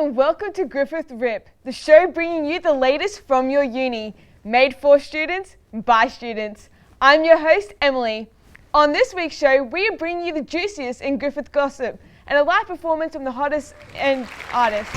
and welcome to Griffith Rip, the show bringing you the latest from your uni, made for students, by students. I'm your host, Emily. On this week's show, we are bringing you the juiciest in Griffith gossip and a live performance from the hottest and artists.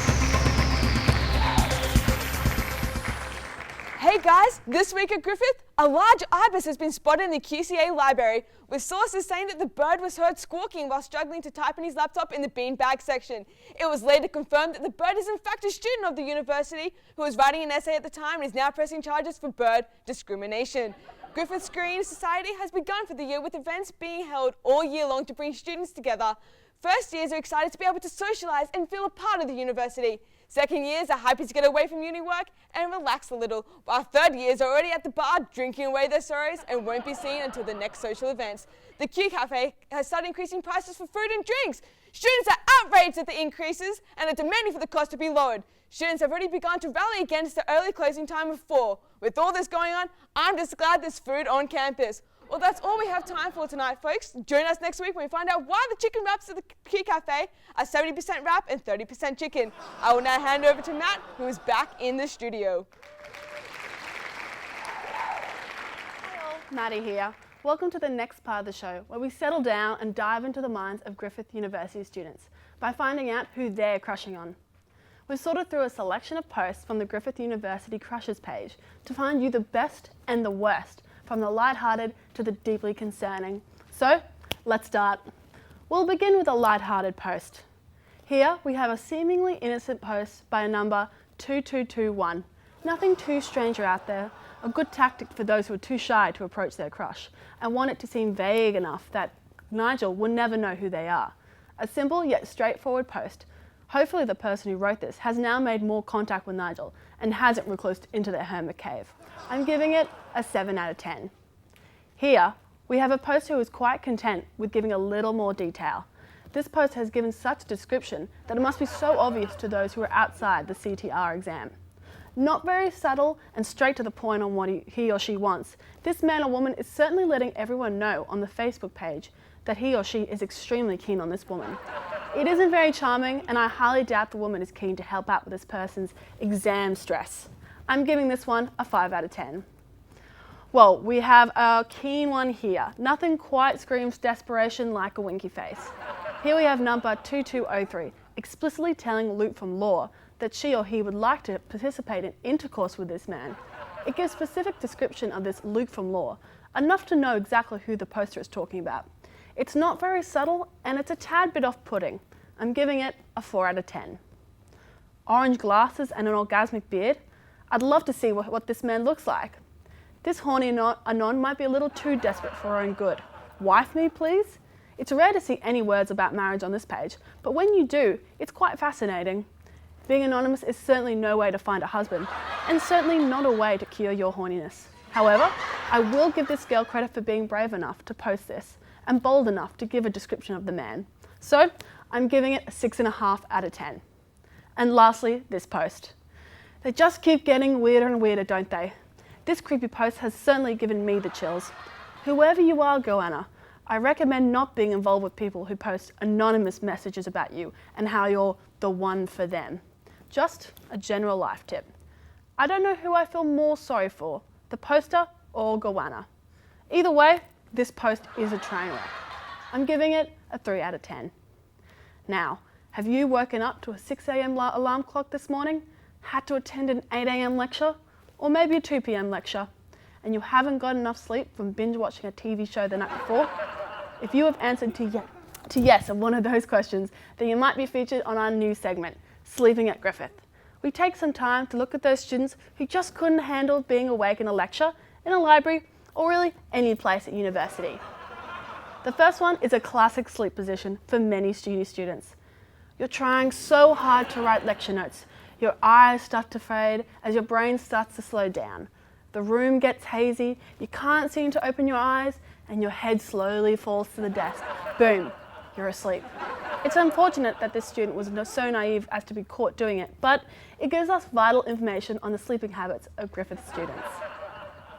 Hey guys, this week at Griffith, a large ibis has been spotted in the QCA library, with sources saying that the bird was heard squawking while struggling to type in his laptop in the beanbag section. It was later confirmed that the bird is in fact a student of the university who was writing an essay at the time and is now pressing charges for bird discrimination. Griffith Screen Society has begun for the year with events being held all year long to bring students together. First years are excited to be able to socialise and feel a part of the university. Second years are happy to get away from uni work and relax a little, while third years are already at the bar drinking away their sorrows and won't be seen until the next social events. The Q Cafe has started increasing prices for food and drinks. Students are outraged at the increases and are demanding for the cost to be lowered. Students have already begun to rally against the early closing time of 4. With all this going on, I'm just glad there's food on campus. Well, that's all we have time for tonight, folks. Join us next week when we find out why the chicken wraps at the Q Cafe are 70% wrap and 30% chicken. I will now hand over to Matt, who is back in the studio. Hello, Maddie here. Welcome to the next part of the show, where we settle down and dive into the minds of Griffith University students by finding out who they're crushing on. We've sorted through a selection of posts from the Griffith University Crushes page to find you the best and the worst, from the lighthearted to the deeply concerning. So, let's start. We'll begin with a lighthearted post. Here we have a seemingly innocent post by a number 2221. Nothing too strange out there, a good tactic for those who are too shy to approach their crush and want it to seem vague enough that Nigel will never know who they are. A simple yet straightforward post. Hopefully the person who wrote this has now made more contact with Nigel and hasn't reclused into their hermit cave. I'm giving it a 7 out of 10. Here, we have a post who is quite content with giving a little more detail. This post has given such a description that it must be so obvious to those who are outside the CTR exam. Not very subtle and straight to the point on what he or she wants, this man or woman is certainly letting everyone know on the Facebook page that he or she is extremely keen on this woman. It isn't very charming, and I highly doubt the woman is keen to help out with this person's exam stress. I'm giving this one a 5 out of 10. Well, we have a keen one here. Nothing quite screams desperation like a winky face. Here we have number 2203, explicitly telling Luke from Law that she or he would like to participate in intercourse with this man. It gives specific description of this Luke from Law, enough to know exactly who the poster is talking about. It's not very subtle, and it's a tad bit off-putting. I'm giving it a 4 out of 10. Orange glasses and an orgasmic beard? I'd love to see what this man looks like. This horny anon might be a little too desperate for her own good. Wife me, please? It's rare to see any words about marriage on this page, but when you do, it's quite fascinating. Being anonymous is certainly no way to find a husband, and certainly not a way to cure your horniness. However, I will give this girl credit for being brave enough to post this, and bold enough to give a description of the man. So, I'm giving it a 6.5 out of 10. And lastly, this post. They just keep getting weirder and weirder, don't they? This creepy post has certainly given me the chills. Whoever you are, Goanna, I recommend not being involved with people who post anonymous messages about you and how you're the one for them. Just a general life tip. I don't know who I feel more sorry for, the poster or Goanna. Either way, this post is a train wreck. I'm giving it a 3 out of 10. Now, have you woken up to a 6 a.m. alarm clock this morning, had to attend an 8 a.m. lecture, or maybe a 2 p.m. lecture, and you haven't got enough sleep from binge watching a TV show the night before? If you have answered to yes on one of those questions, then you might be featured on our new segment, Sleeping at Griffith. We take some time to look at those students who just couldn't handle being awake in a lecture, in a library, or really any place at university. The first one is a classic sleep position for many uni students. You're trying so hard to write lecture notes. Your eyes start to fade as your brain starts to slow down. The room gets hazy, you can't seem to open your eyes, and your head slowly falls to the desk. Boom, you're asleep. It's unfortunate that this student was so naive as to be caught doing it, but it gives us vital information on the sleeping habits of Griffith students.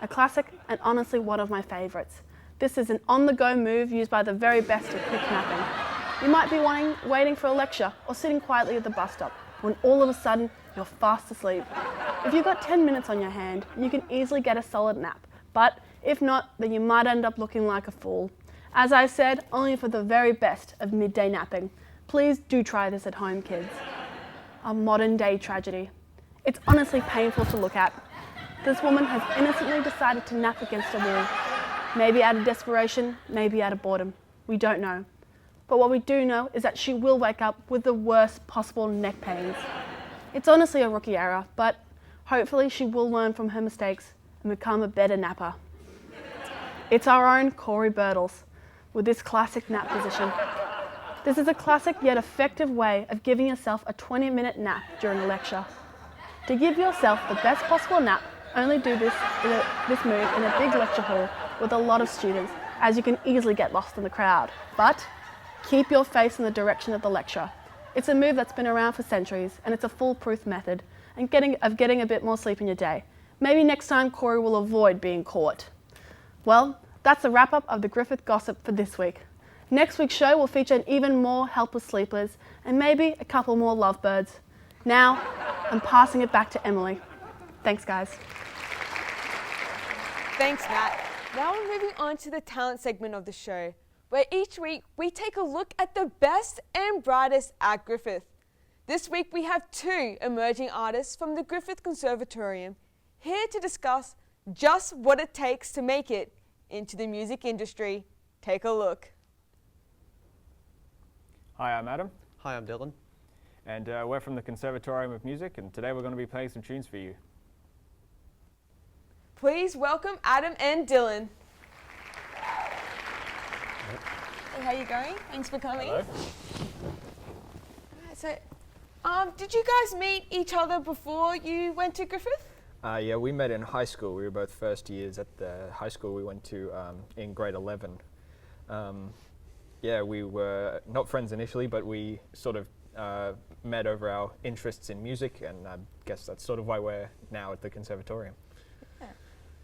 A classic and honestly one of my favourites. This is an on-the-go move used by the very best at quick napping. You might be waiting for a lecture or sitting quietly at the bus stop, when all of a sudden you're fast asleep. If you've got 10 minutes on your hand, you can easily get a solid nap, but if not, then you might end up looking like a fool. As I said, only for the very best of midday napping. Please do try this at home, kids. A modern day tragedy. It's honestly painful to look at. This woman has innocently decided to nap against a wall. Maybe out of desperation, maybe out of boredom. We don't know. But what we do know is that she will wake up with the worst possible neck pains. It's honestly a rookie error, but hopefully she will learn from her mistakes and become a better napper. It's our own Corey Birtles with this classic nap position. This is a classic yet effective way of giving yourself a 20-minute nap during a lecture. To give yourself the best possible nap, only do this move in a big lecture hall with a lot of students, as you can easily get lost in the crowd. But keep your face in the direction of the lecturer. It's a move that's been around for centuries, and it's a foolproof method of getting a bit more sleep in your day. Maybe next time Corey will avoid being caught. Well, that's the wrap-up of the Griffith gossip for this week. Next week's show will feature even more helpless sleepers and maybe a couple more lovebirds. Now, I'm passing it back to Emily. Thanks, guys. Thanks, Matt. Now we're moving on to the talent segment of the show, where each week we take a look at the best and brightest at Griffith. This week we have two emerging artists from the Griffith Conservatorium here to discuss just what it takes to make it into the music industry. Take a look. Hi, I'm Adam. Hi, I'm Dylan. And we're from the Conservatorium of Music, and today we're going to be playing some tunes for you. Please welcome Adam and Dylan. Hey, how you going? Thanks for coming. Hello. Alright, so, did you guys meet each other before you went to Griffith? Yeah, we met in high school. We were both first years at the high school we went to in grade 11. Yeah, we were not friends initially, but we sort of met over our interests in music, and I guess that's sort of why we're now at the Conservatorium. Yeah.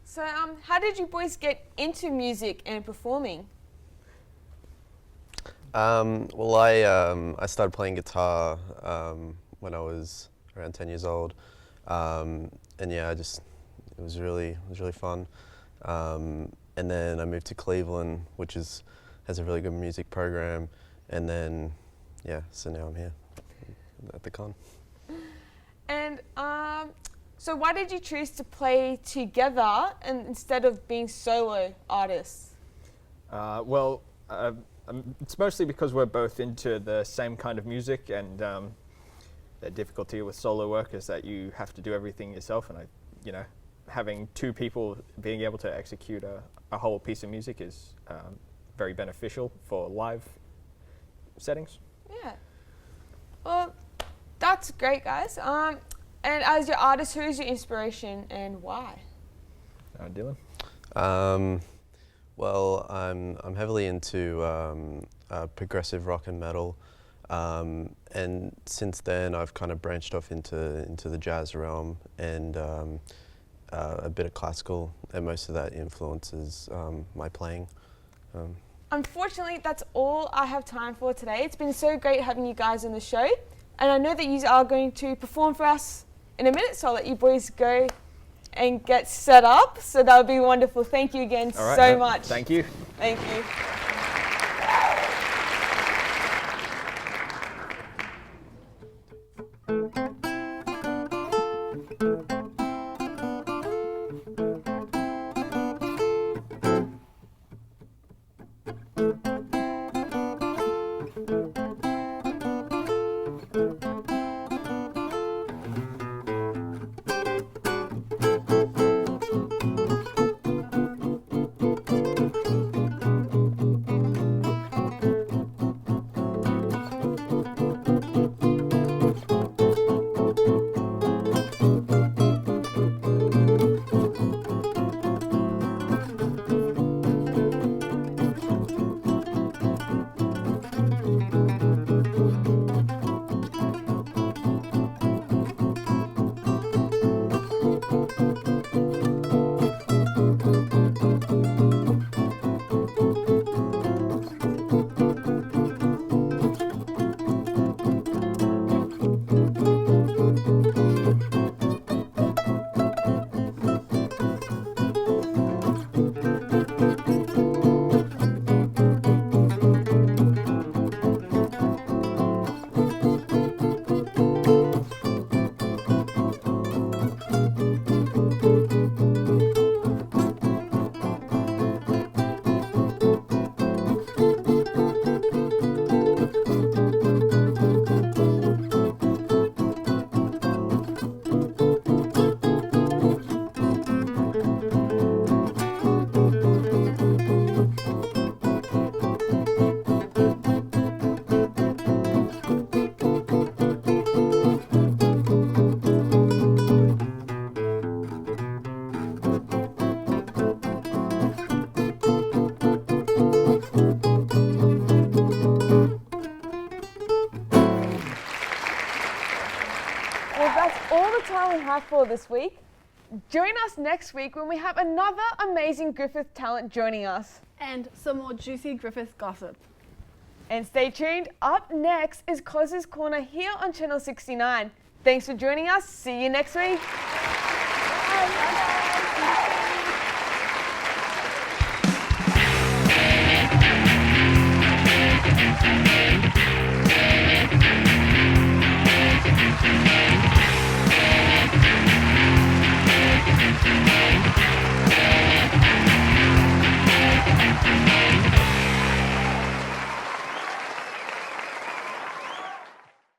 So, how did you boys get into music and performing? Well, I started playing guitar when I was around 10 years old, and yeah, it was really fun. And then I moved to Cleveland, which has a really good music program, and then yeah, so now I'm here at the con. And so why did you choose to play together instead of being solo artists? Well, it's mostly because we're both into the same kind of music, and the difficulty with solo work is that you have to do everything yourself, and having two people being able to execute a whole piece of music is very beneficial for live settings. Yeah. Well, that's great, guys. And as your artist, who's your inspiration and why? Dylan? Well, I'm heavily into progressive rock and metal, and since then I've kind of branched off into the jazz realm and a bit of classical, and most of that influences my playing. Unfortunately, that's all I have time for today. It's been so great having you guys on the show, and I know that you are going to perform for us in a minute, so I'll let you boys go and get set up. So that would be wonderful. Thank you again so much. Thank you. Thank you. Well, that's all the time we have for this week. Join us next week when we have another amazing Griffith talent joining us. And some more juicy Griffith gossip. And stay tuned, up next is Coz's Corner here on Channel 69. Thanks for joining us, see you next week. Bye.